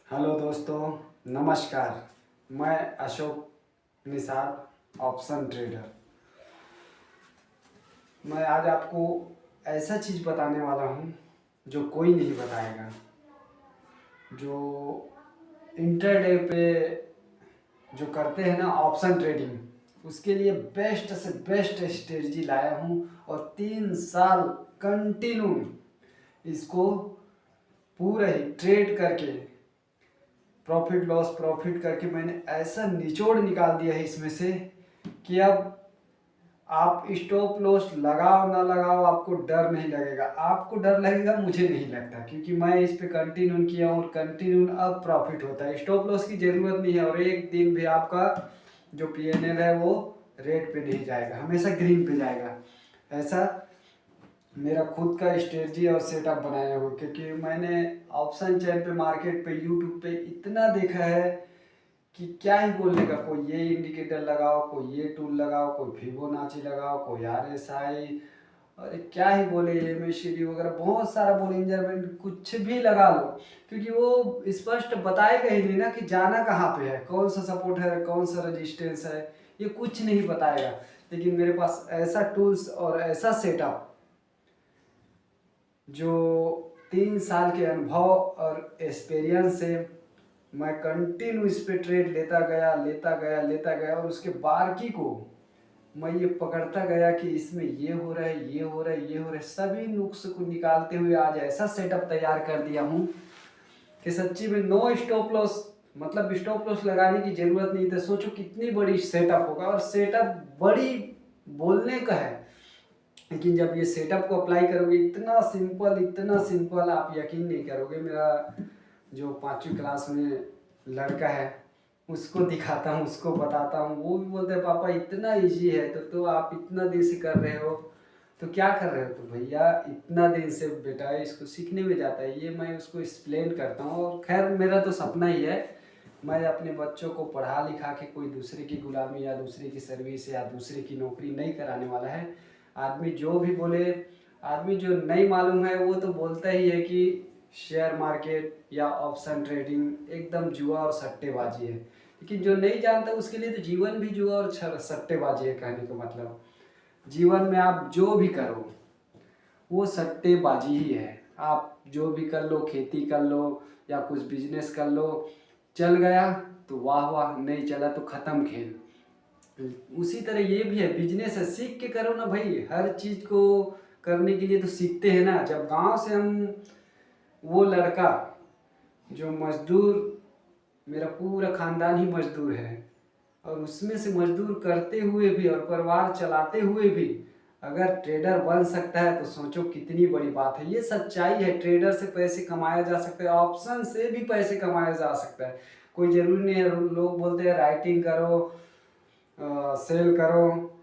Hello दोस्तों, नमस्कार। मैं अशोक निषाद, ऑप्शन ट्रेडर। मैं आज आपको ऐसा चीज़ बताने वाला हूँ जो कोई नहीं बताएगा। जो इंटरडे पे जो करते हैं ना ऑप्शन ट्रेडिंग, उसके लिए बेस्ट से बेस्ट स्ट्रेटजी लाया हूँ और 3 साल कंटिन्यू इसको पूरा ही ट्रेड करके प्रॉफिट करके मैंने ऐसा निचोड़ निकाल दिया है इसमें से कि अब आप स्टॉप लॉस लगाओ ना लगाओ, आपको डर नहीं लगेगा। आपको डर लगेगा, मुझे नहीं लगता, क्योंकि मैं इस पे कंटिन्यू किया हूँ और कंटिन्यू अब प्रॉफिट होता है। स्टॉप लॉस की ज़रूरत नहीं है और एक दिन भी आपका जो PNL है वो रेड पे नहीं जाएगा, हमेशा ग्रीन पे जाएगा। ऐसा मेरा खुद का स्ट्रेटजी और सेटअप बनाया हूँ, क्योंकि मैंने ऑप्शन चेन पे, मार्केट पे, यूट्यूब पे इतना देखा है कि क्या ही बोलने का। कोई ये इंडिकेटर लगाओ, कोई ये टूल लगाओ, कोई फिबोनाची लगाओ, कोई RSI, और क्या ही बोले, MACD वगैरह बहुत सारा बोलिंजर बैंड कुछ भी लगा लो, क्योंकि वो स्पष्ट बताएगा ही नहीं ना कि जाना कहाँ पे है, कौन सा सपोर्ट है, कौन सा रजिस्टेंस है, ये कुछ नहीं बताएगा। लेकिन मेरे पास ऐसा टूल्स और ऐसा सेटअप जो 3 साल के अनुभव और एक्सपीरियंस से मैं कंटिन्यू इस पे ट्रेड लेता गया और उसके बारकी को मैं ये पकड़ता गया कि इसमें ये हो रहा है, ये हो रहा है, ये हो रहा है। सभी नुक्स को निकालते हुए आज ऐसा सेटअप तैयार कर दिया हूँ कि सच्ची में नो स्टॉप लॉस, मतलब स्टॉप लॉस लगाने की जरूरत नहीं थी। सोचो कितनी बड़ी सेटअप होगा, और सेटअप बड़ी बोलने का है, लेकिन जब ये सेटअप को अप्लाई करोगे इतना सिंपल, आप यकीन नहीं करोगे। मेरा जो 5वीं क्लास में लड़का है, उसको दिखाता हूँ, उसको बताता हूँ, वो भी बोलते हैं पापा इतना इजी है, तो आप इतना दिन से कर रहे हो, तो क्या कर रहे हो? तो भैया इतना दिन से बेटा इसको सीखने में जाता है, ये मैं उसको एक्सप्लेन करता हूँ। और खैर मेरा तो सपना ही है, मैं अपने बच्चों को पढ़ा लिखा के कोई दूसरे की गुलामी या दूसरे की सर्विस या दूसरे की नौकरी नहीं कराने वाला है। आदमी जो भी बोले, आदमी जो नहीं मालूम है वो तो बोलता ही है कि शेयर मार्केट या ऑप्शन ट्रेडिंग एकदम जुआ और सट्टेबाजी है। लेकिन जो नहीं जानता उसके लिए तो जीवन भी जुआ और सट्टेबाजी है। कहने का मतलब जीवन में आप जो भी करो वो सट्टेबाजी ही है। आप जो भी कर लो, खेती कर लो या कुछ बिजनेस कर लो, चल गया तो वाह वाह, नहीं चला तो ख़त्म खेल। उसी तरह ये भी है, बिजनेस है, सीख के करो ना भाई। हर चीज़ को करने के लिए तो सीखते हैं ना। जब गांव से हम, वो लड़का जो मजदूर, मेरा पूरा खानदान ही मजदूर है, और उसमें से मजदूर करते हुए भी और परिवार चलाते हुए भी अगर ट्रेडर बन सकता है तो सोचो कितनी बड़ी बात है। ये सच्चाई है, ट्रेडर से पैसे कमाया जा सकता है, ऑप्शन से भी पैसे कमाया जा सकता है। कोई ज़रूरी नहीं है, लोग बोलते हैं राइटिंग करो, सेल करो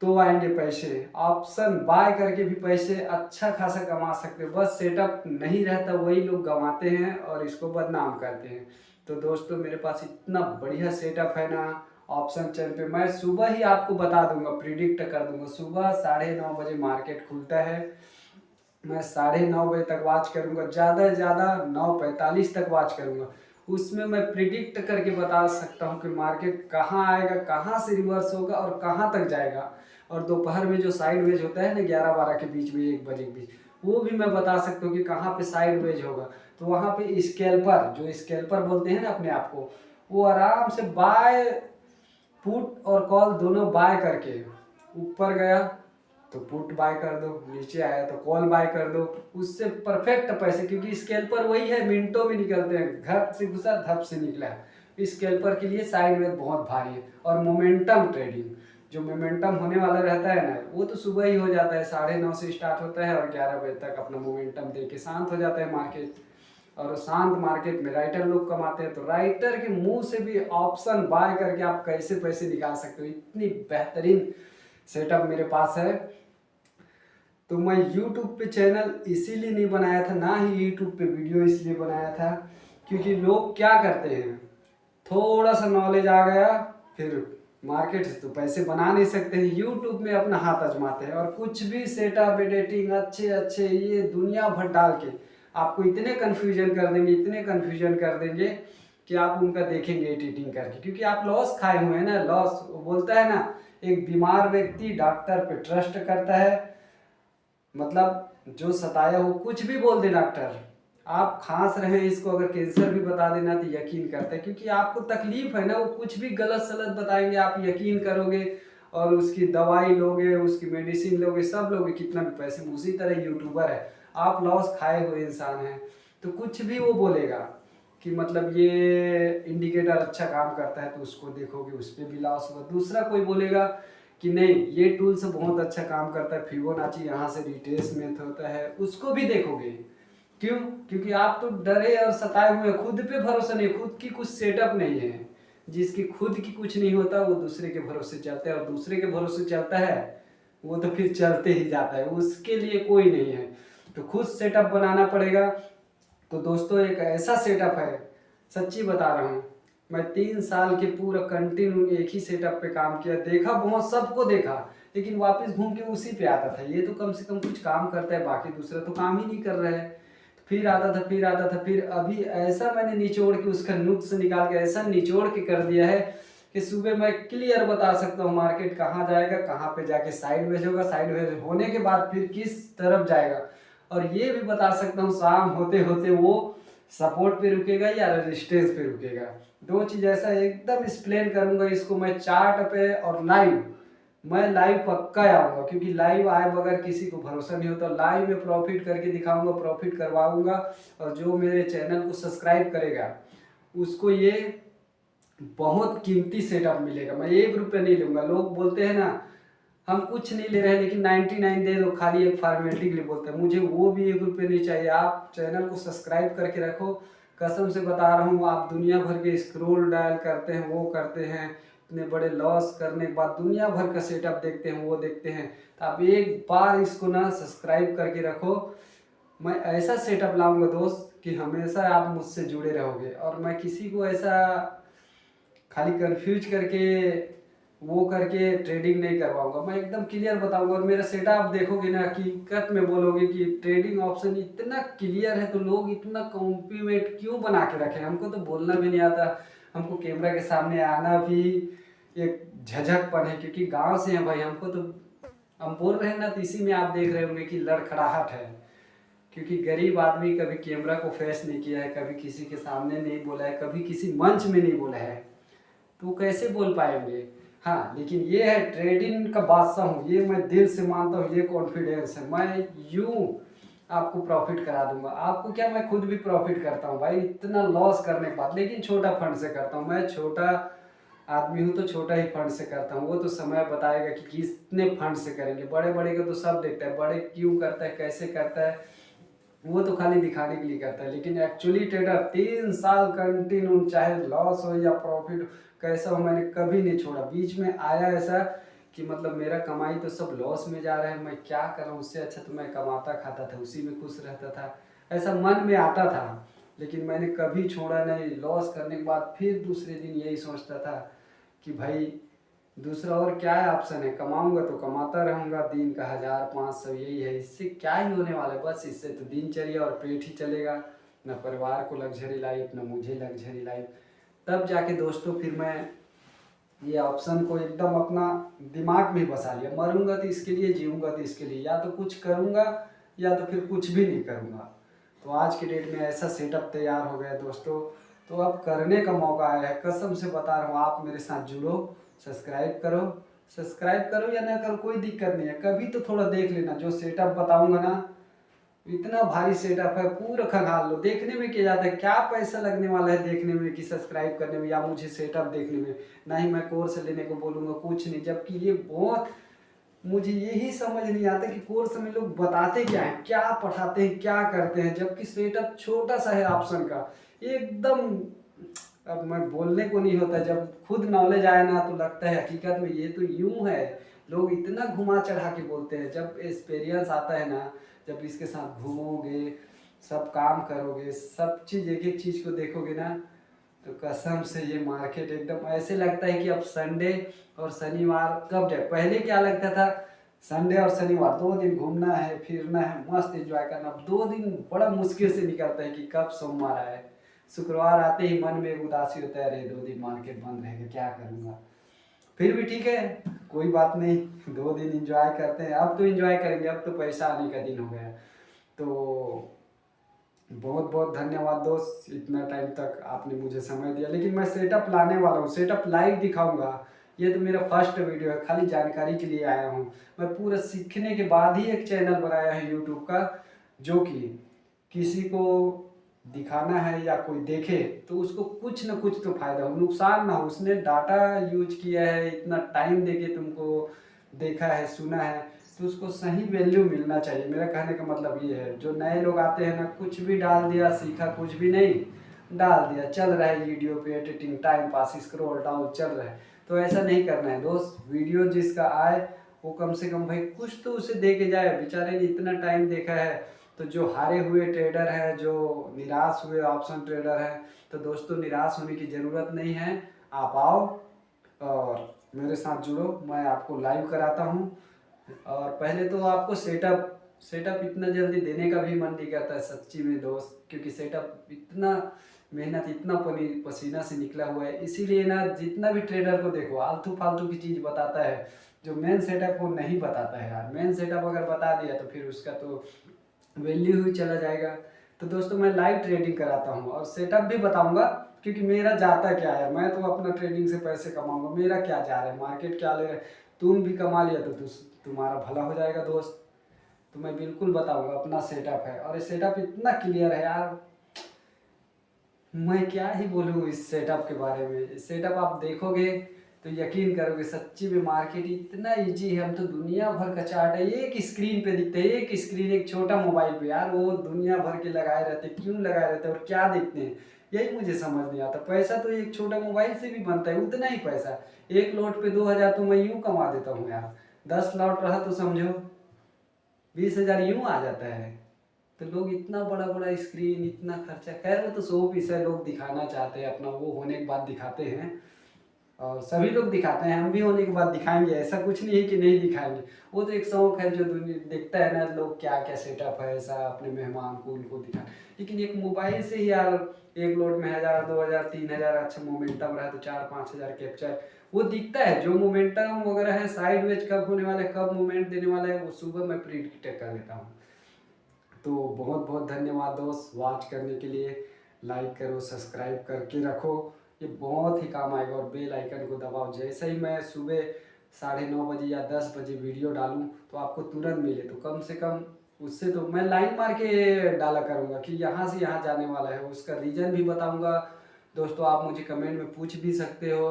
तो आएंगे पैसे। ऑप्शन बाय करके भी पैसे अच्छा खासा कमा सकते हो, बस सेटअप नहीं रहता, वही लोग गंवाते हैं और इसको बदनाम करते हैं। तो दोस्तों मेरे पास इतना बढ़िया सेटअप है ना ऑप्शन चैन पे, मैं सुबह ही आपको बता दूंगा, प्रिडिक्ट कर दूंगा। सुबह 9:30 बजे मार्केट खुलता है, मैं 9:30 बजे तक वॉच करूंगा, ज़्यादा से ज़्यादा 9:45 तक वॉच करूंगा। उसमें मैं प्रिडिक्ट करके बता सकता हूं कि मार्केट कहां आएगा, कहां से रिवर्स होगा और कहां तक जाएगा। और दोपहर में जो साइड वेज होता है ना 11-12 के बीच में, 1 बजे के बीच, वो भी मैं बता सकता हूँ कि कहाँ पे साइड वेज होगा। तो वहाँ पे स्केल्पर, जो स्केल्पर बोलते हैं ना अपने आप को, वो आराम से बाय, पुट और कॉल दोनों बाय करके, ऊपर गया तो पुट बाय कर दो, नीचे आया तो कॉल बाय कर दो, उससे परफेक्ट पैसे। क्योंकि स्केल्पर वही है, मिनटों में निकलते हैं, घर से घुसा धप से निकला। स्केल्पर के लिए साइड वेज बहुत भारी है। और मोमेंटम ट्रेडिंग, जो मोमेंटम होने वाला रहता है ना, वो तो सुबह ही हो जाता है, 9:30 से स्टार्ट होता है और 11 बजे तक अपना मोमेंटम दे के शांत हो जाता है मार्केट। और शांत मार्केट में राइटर लोग कमाते हैं, तो राइटर के मुंह से भी ऑप्शन बाय करके आप कैसे पैसे निकाल सकते हो, इतनी बेहतरीन सेटअप मेरे पास है। तो मैं YouTube पे चैनल इसीलिए नहीं बनाया था, ना ही YouTube पे वीडियो इसलिए बनाया था, क्योंकि लोग क्या करते हैं, थोड़ा सा नॉलेज आ गया, फिर मार्केट से तो पैसे बना नहीं सकते हैं, YouTube में अपना हाथ आजमाते हैं और कुछ भी सेटअप एडिटिंग अच्छे अच्छे ये दुनिया भर डाल के आपको इतने कन्फ्यूजन कर देंगे, इतने कन्फ्यूजन कर देंगे कि आप उनका देखेंगे एडिटिंग करके, क्योंकि आप लॉस खाए हुए हैं ना। लॉस बोलता है ना, एक बीमार व्यक्ति डॉक्टर पे ट्रस्ट करता है, मतलब जो सताया हो कुछ भी बोल दे डॉक्टर, आप खांस रहे हैं इसको अगर कैंसर भी बता देना तो यकीन करते हैं, क्योंकि आपको तकलीफ है ना। वो कुछ भी गलत सलत बताएंगे, आप यकीन करोगे और उसकी दवाई लोगे, उसकी मेडिसिन लोगे, सब लोगे, कितना भी पैसे में। उसी तरह यूट्यूबर है, आप लॉस खाए हुए इंसान हैं तो कुछ भी वो बोलेगा कि मतलब ये इंडिकेटर अच्छा काम करता है तो उसको देखोगे, उस पर भी लॉस होगा। दूसरा कोई बोलेगा कि नहीं ये टूल्स बहुत अच्छा काम करता है, फिबोनाची यहाँ से रिट्रेस में होता है, उसको भी देखोगे। क्यों? क्योंकि आप तो डरे और सताए हुए, खुद पे भरोसा नहीं, खुद की कुछ सेटअप नहीं है। जिसकी खुद की कुछ नहीं होता वो दूसरे के भरोसे चलता है, और दूसरे के भरोसे चलता है वो तो फिर चलते ही जाता है, उसके लिए कोई नहीं है। तो खुद सेटअप बनाना पड़ेगा। तो दोस्तों एक ऐसा सेटअप है, सच्ची बता रहा हूँ, मैं 3 साल के पूरा कंटिन्यू एक ही सेटअप पे काम किया, देखा बहुत सबको देखा, लेकिन वापस घूम के उसी पे आता था। ये तो कम से कम कुछ काम करता है, बाकी दूसरा तो काम ही नहीं कर रहा है। फिर आता था, फिर आता था, फिर अभी ऐसा मैंने निचोड़ के उसका नुक्स निकाल के ऐसा निचोड़ के कर दिया है कि सुबह मैं क्लियर बता सकता हूँ मार्केट कहाँ जाएगा, कहाँ पे जाके साइडवेज होगा, साइडवेज होने के बाद फिर किस तरफ जाएगा, और ये भी बता सकता हूँ शाम होते होते वो सपोर्ट पे रुकेगा या रेजिस्टेंस पे रुकेगा। दो चीज़ ऐसा एकदम एक्सप्लेन करूंगा इसको मैं चार्ट पे और लाइव। मैं लाइव पक्का आऊँगा, क्योंकि लाइव आए बगैर किसी को भरोसा नहीं होता। लाइव में प्रॉफिट करके दिखाऊंगा, प्रॉफिट करवाऊंगा, और जो मेरे चैनल को सब्सक्राइब करेगा उसको ये बहुत कीमती सेटअप मिलेगा। मैं 1 रुपये नहीं लूँगा। लोग बोलते हैं ना हम कुछ नहीं ले रहे हैं लेकिन 99 दे दो, खाली एक फॉर्मेलिटी के लिए बोलते हैं, मुझे वो भी 1 रुपये नहीं चाहिए। आप चैनल को सब्सक्राइब करके रखो, कसम से बता रहा हूँ। आप दुनिया भर के स्क्रोल डायल करते हैं, वो करते हैं, इतने बड़े लॉस करने के बाद दुनिया भर का सेटअप देखते हैं, वो देखते हैं, तो आप एक बार इसको ना सब्सक्राइब करके रखो। मैं ऐसा सेटअप लाऊंगा दोस्त कि हमेशा आप मुझसे जुड़े रहोगे, और मैं किसी को ऐसा खाली कंफ्यूज करके वो करके ट्रेडिंग नहीं करवाऊंगा। मैं एकदम क्लियर बताऊंगा, और मेरा सेटअप देखोगे ना हकीकत में बोलोगे कि ट्रेडिंग ऑप्शन इतना क्लियर है तो लोग इतना कॉम्प्लीमेंट क्यों बना के रखे। हमको तो बोलना भी नहीं आता, हमको कैमरा के सामने आना भी एक झझकपन है, क्योंकि गांव से हैं भाई। हमको तो हम बोल रहे हैं ना, तो इसी में आप देख रहे होंगे कि लड़खड़ाहट है, क्योंकि गरीब आदमी कभी कैमरा को फेस नहीं किया है, कभी किसी के सामने नहीं बोला है, कभी किसी मंच में नहीं बोला है, तो कैसे बोल पाएंगे। हाँ लेकिन ये है ट्रेडिंग का बादशाह हूँ, ये मैं दिल से मानता हूँ, ये कॉन्फिडेंस है। मैं यूं आपको प्रॉफिट करा दूंगा। आपको क्या, मैं खुद भी प्रॉफिट करता हूँ भाई इतना लॉस करने के बाद, लेकिन छोटा फंड से करता हूँ। मैं छोटा आदमी हूँ तो छोटा ही फंड से करता हूँ। वो तो समय बताएगा कि कितने फंड से करेंगे। बड़े बड़े का तो सब देखता है, बड़े क्यों करता है, कैसे करता है, वो तो खाली दिखाने के लिए करता है। लेकिन एक्चुअली ट्रेडर 3 साल कंटिन्यू, चाहे लॉस हो या प्रॉफिट कैसा हो, मैंने कभी नहीं छोड़ा। बीच में आया ऐसा कि मतलब मेरा कमाई तो सब लॉस में जा रहा है, मैं क्या करूं, उससे अच्छा तो मैं कमाता खाता था, उसी में खुश रहता था, ऐसा मन में आता था। लेकिन मैंने कभी छोड़ा नहीं। लॉस करने के बाद फिर दूसरे दिन यही सोचता था कि भाई दूसरा और क्या है ऑप्शन है, कमाऊंगा तो कमाता रहूंगा, दिन का 1000-500 यही है, इससे क्या ही होने वाला है। बस इससे तो दिनचर्या और पेट ही चलेगा, ना परिवार को लग्जरी लाइफ, ना मुझे लग्जरी लाइफ। तब जाके दोस्तों फिर मैं ये ऑप्शन को एकदम अपना दिमाग में बसा लिया, मरूंगा तो इसके लिए, जीऊंगा तो इसके लिए, या तो कुछ करूंगा या तो फिर कुछ भी नहीं करूंगा। तो आज के डेट में ऐसा सेटअप तैयार हो गया दोस्तों, तो अब करने का मौका आया है। कसम से बता रहा हूँ, आप मेरे साथ जुड़ो, सब्सक्राइब करो। सब्सक्राइब करो या ना करो कोई दिक्कत नहीं है, कभी तो थोड़ा देख लेना। जो सेटअप बताऊंगा ना इतना भारी सेटअप है, पूरा खंगाल लो। देखने में क्या जाता है, क्या पैसा लगने वाला है देखने में कि सब्सक्राइब करने में या मुझे सेटअप देखने में। ना ही मैं कोर्स लेने को बोलूँगा, कुछ नहीं। जबकि ये बहुत, मुझे यही समझ नहीं आता कि कोर्स में लोग बताते क्या हैं, क्या पढ़ाते हैं, क्या करते हैं, जबकि सेटअप छोटा सा है ऑप्शन का एकदम। अब मैं बोलने को नहीं होता, जब खुद नॉलेज आए ना तो लगता है हकीकत में ये तो यूं है। लोग इतना घुमा चढ़ा के बोलते हैं, जब एक्सपीरियंस आता है ना, जब इसके साथ घूमोगे, सब काम करोगे, सब चीज़ एक एक चीज़ को देखोगे ना, तो कसम से ये मार्केट एकदम ऐसे लगता है कि अब संडे और शनिवार कब जाए। पहले क्या लगता था, संडे और शनिवार 2 दिन घूमना है, फिरना है, मस्त एंजॉय करना। 2 दिन बड़ा मुश्किल से निकलता है कि कब सोमवार आए। शुक्रवार आते ही मन में एक उदासी होता है, अरे 2 दिन मार्केट बंद रहेगा, क्या करूँगा। फिर भी ठीक है, कोई बात नहीं, 2 दिन एंजॉय करते हैं। अब तो एंजॉय करेंगे, अब तो पैसा आने का दिन हो गया। तो बहुत बहुत धन्यवाद दोस्त, इतना टाइम तक आपने मुझे समय दिया। लेकिन मैं सेटअप लाने वाला हूँ, सेटअप लाइव दिखाऊंगा। ये तो मेरा फर्स्ट वीडियो है, खाली जानकारी के लिए आया हूँ। मैं पूरा सीखने के बाद ही एक चैनल बनाया है यूट्यूब का, जो कि किसी को दिखाना है या कोई देखे तो उसको कुछ ना कुछ तो फायदा हो, नुकसान ना हो। उसने डाटा यूज किया है, इतना टाइम देके तुमको देखा है, सुना है, तो उसको सही वैल्यू मिलना चाहिए। मेरा कहने का मतलब ये है, जो नए लोग आते हैं ना, कुछ भी डाल दिया, सीखा कुछ भी नहीं, डाल दिया, चल रहा है वीडियो पे editing, time pass, scroll down चल रहा है। तो ऐसा नहीं करना है दोस्त। वीडियो जिसका आए वो कम से कम भाई कुछ तो उसे दे के जाए, बेचारे ने इतना टाइम देखा है। तो जो हारे हुए ट्रेडर है, जो निराश हुए ऑप्शन ट्रेडर है, तो दोस्तों निराश होने की ज़रूरत नहीं है। आप आओ और मेरे साथ जुड़ो, मैं आपको लाइव कराता हूँ। और पहले तो आपको सेटअप सेटअप इतना जल्दी देने का भी मन नहीं करता है सच्ची में दोस्त, क्योंकि सेटअप इतना मेहनत, इतना पसीना से निकला हुआ है। इसीलिए ना जितना भी ट्रेडर को देखो आलतू फालतू की चीज़ बताता है, जो मेन सेटअप वो नहीं बताता है यार। मेन सेटअप अगर बता दिया तो फिर उसका तो वैल्यू ही चला जाएगा। तो दोस्तों मैं लाइव ट्रेडिंग कराता हूँ और सेटअप भी बताऊँगा, क्योंकि मेरा जाता क्या है, मैं तो अपना ट्रेडिंग से पैसे कमाऊँगा, मेरा क्या जा रहा है, मार्केट क्या ले रहा है। तुम भी कमा लिया तो तुम्हारा भला हो जाएगा दोस्त। तो मैं बिल्कुल बताऊँगा, अपना सेटअप है और ये सेटअप इतना क्लियर है यार, मैं क्या ही बोलूँ इस सेटअप के बारे में। सेटअप आप देखोगे तो यकीन करोगे, सच्ची में मार्केट इतना इजी है। हम तो दुनिया भर का चार्ट है एक स्क्रीन पे दिखते हैं, एक स्क्रीन, एक छोटा मोबाइल पे यार, वो दुनिया भर के लगाए रहते, क्यों लगाए रहते और क्या देखते हैं, यही मुझे समझ नहीं आता। पैसा तो एक छोटा मोबाइल से भी बनता है, उतना ही पैसा। एक लॉट पे 2,000 तो मैं यूँ कमा देता हूँ यार, 10 लॉट रहा तो समझो 20,000 यूँ आ जाता है। तो लोग इतना बड़ा बड़ा स्क्रीन, इतना खर्चा, खैर वो तो शो पीस है, लोग दिखाना चाहते हैं अपना, वो होने के बाद दिखाते हैं और सभी लोग दिखाते हैं, हम भी होने के बाद दिखाएंगे। ऐसा कुछ नहीं है कि नहीं दिखाएंगे, वो तो एक शौक है जो दुनिया देखता है ना, लोग क्या क्या सेटअप है ऐसा अपने मेहमान को उनको दिखा। लेकिन एक मोबाइल से ही यार एक लोड में 1,000 2,000 3,000, अच्छा मोमेंटम रहा तो 4-5 हज़ार कैप्चर वो दिखता है। जो मोमेंटम वगैरह है, साइड वेज कब होने वाला है, कब मूवमेंट देने वाला है, वो सुबह मैं प्रिडिक्ट कर लेता हूँ। तो बहुत बहुत धन्यवाद दोस्त वॉच करने के लिए। लाइक करो, सब्सक्राइब करके रखो, ये बहुत ही काम आएगा। और बेल आइकन को दबाओ, जैसे ही मैं सुबह 9:30 बजे या 10 बजे वीडियो डालूं तो आपको तुरंत मिले। तो कम से कम उससे तो मैं लाइन मार के डाला करूँगा कि यहाँ से यहाँ जाने वाला है, उसका रीज़न भी बताऊँगा। दोस्तों आप मुझे कमेंट में पूछ भी सकते हो,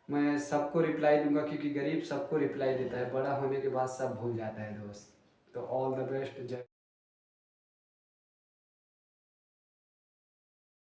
मैं सबको रिप्लाई दूंगा, क्योंकि गरीब सबको रिप्लाई देता है, बड़ा होने के बाद सब भूल जाता है दोस्त। तो ऑल द बेस्ट, जय।